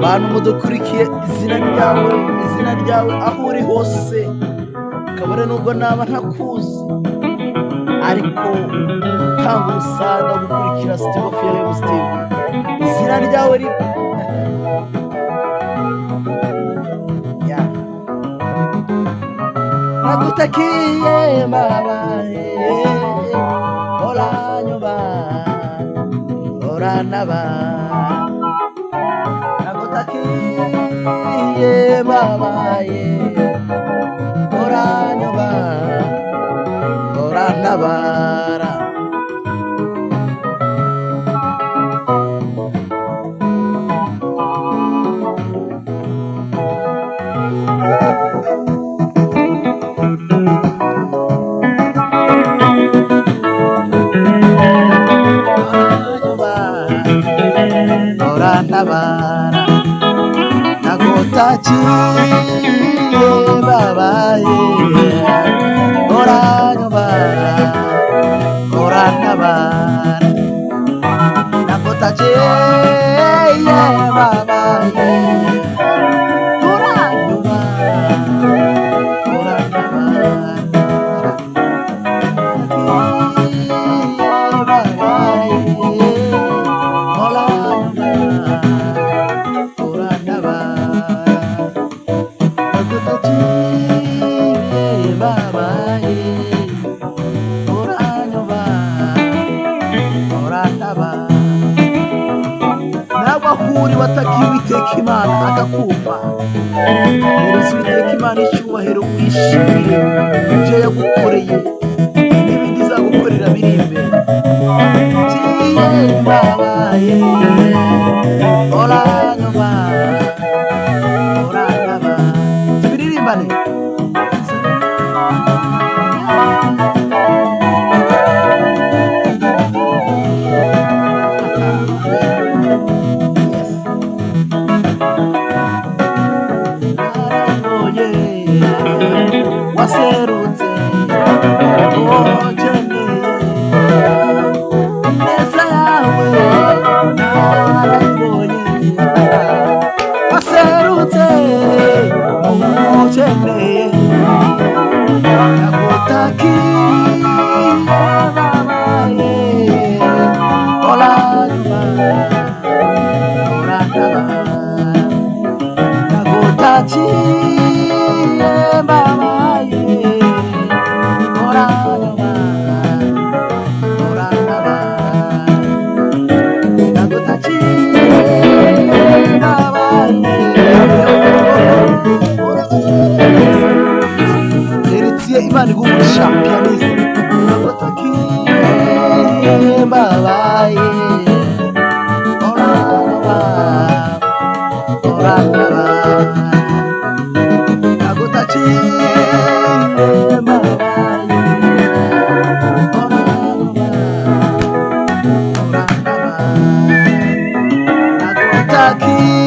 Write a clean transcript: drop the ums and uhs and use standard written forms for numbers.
bantu mudukurikiye, izina ryawe aho uri hose, kabone nubwo naba ntakuzi, ariko tanga umusaga gukurikira Steve Film Steve, izina ryawe nagutakiye babaye oranyuba oranaba nagutakiye babaye oranyuba oranabara oranabara nagutakiye babaye oranyubara oranabara nagutakiye babaye watakiwe iteka Imana akakumva, hereza Uwiteka Imana icyubahiro, wishimire ibyo yagukoreye n'ibindi izagukorera biri imbere. Babaye oranyuma oranaba, tubiririmbane. Waserutse neza yawe narabonye, waserutse ukeneye nagutakiye babaye oranyuma oranaba nagutakiye babaye oranyuma oranaba Nagutakiye